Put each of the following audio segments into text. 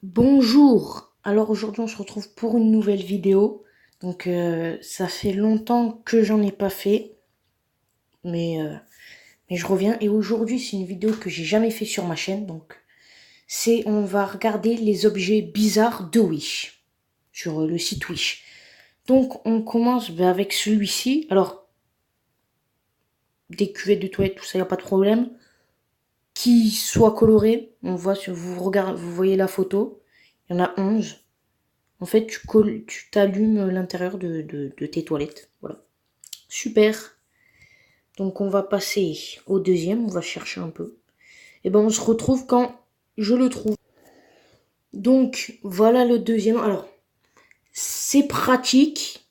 Bonjour! Alors aujourd'hui on se retrouve pour une nouvelle vidéo. Donc ça fait longtemps que j'en ai pas fait. Mais, euh, mais je reviens. Et aujourd'hui c'est une vidéo que j'ai jamais fait sur ma chaîne. Donc on va regarder les objets bizarres de Wish. Sur le site Wish. Donc on commence avec celui-ci. Alors des cuvettes de toilette, tout ça, y a pas de problème. Qui soit coloré. On voit, vous voyez la photo. Il y en a 11. En fait, tu t'allumes l'intérieur de tes toilettes. Voilà. Super. Donc on va passer au deuxième, on va chercher un peu. Et ben on se retrouve quand je le trouve. Donc voilà le deuxième. Alors, c'est pratique,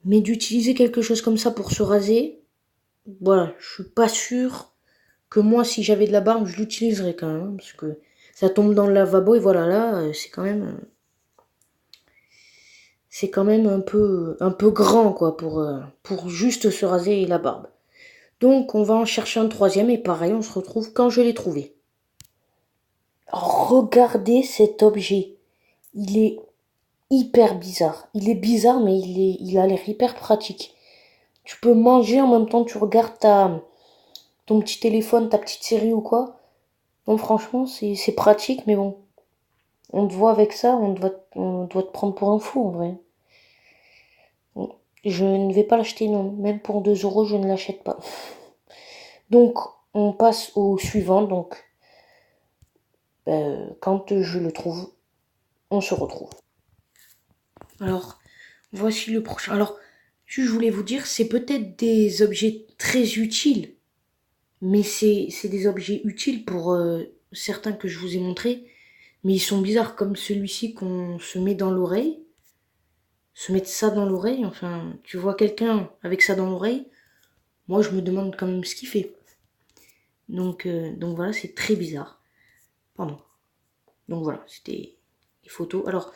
mais d'utiliser quelque chose comme ça pour se raser, voilà, je suis pas sûr que moi, si j'avais de la barbe, je l'utiliserais quand même, parce que ça tombe dans le lavabo et voilà, là, c'est quand même un peu grand, quoi, pour juste se raser la barbe. Donc, on va en chercher un troisième et pareil, on se retrouve quand je l'ai trouvé. Regardez cet objet. Il est hyper bizarre. Il est bizarre, mais il a l'air hyper pratique. Tu peux manger en même temps, tu regardes ton petit téléphone, ta petite série ou quoi. Donc, franchement, c'est pratique, mais bon. On te voit avec ça, on doit te prendre pour un fou, en vrai. Bon, je ne vais pas l'acheter, non. Même pour 2 euros, je ne l'achète pas. Donc, on passe au suivant. Donc, quand je le trouve, on se retrouve. Alors, voici le prochain. Alors, je voulais vous dire, c'est peut-être des objets très utiles, mais c'est des objets utiles pour certains que je vous ai montrés, mais ils sont bizarres, comme celui-ci qu'on se met dans l'oreille. Se mettre ça dans l'oreille, enfin, tu vois quelqu'un avec ça dans l'oreille, moi je me demande quand même ce qu'il fait. Donc voilà, c'est très bizarre. Pardon. Donc voilà, c'était les photos. Alors,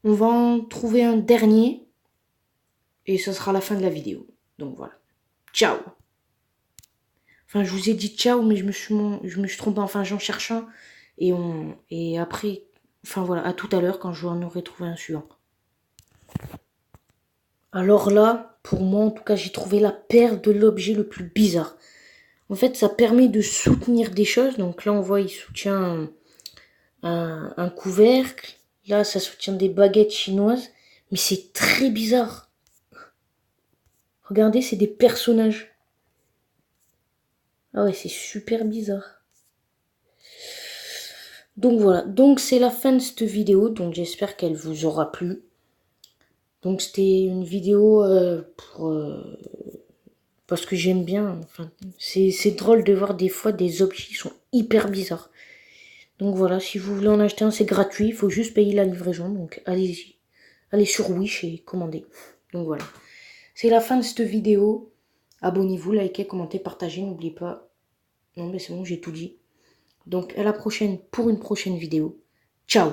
on va en trouver un dernier. Et ce sera la fin de la vidéo. Donc voilà. Ciao. Enfin, je vous ai dit ciao, mais je me suis trompée. Enfin, j'en cherche un. Et après, enfin voilà, à tout à l'heure quand je en aurai trouvé un suivant. Alors là, pour moi, en tout cas, j'ai trouvé la paire de l'objet le plus bizarre. En fait, ça permet de soutenir des choses. Donc là, on voit, il soutient un couvercle. Là, ça soutient des baguettes chinoises. Mais c'est très bizarre. Regardez, c'est des personnages. Ah ouais, c'est super bizarre. Donc voilà, donc c'est la fin de cette vidéo, donc j'espère qu'elle vous aura plu. Donc c'était une vidéo parce que j'aime bien, enfin c'est drôle de voir des fois des objets qui sont hyper bizarres. Donc voilà, si vous voulez en acheter un, c'est gratuit, il faut juste payer la livraison, donc allez-y. Allez sur Wish et commandez. Donc voilà. C'est la fin de cette vidéo. Abonnez-vous, likez, commentez, partagez, n'oubliez pas. Non mais c'est bon, j'ai tout dit. Donc à la prochaine pour une prochaine vidéo. Ciao!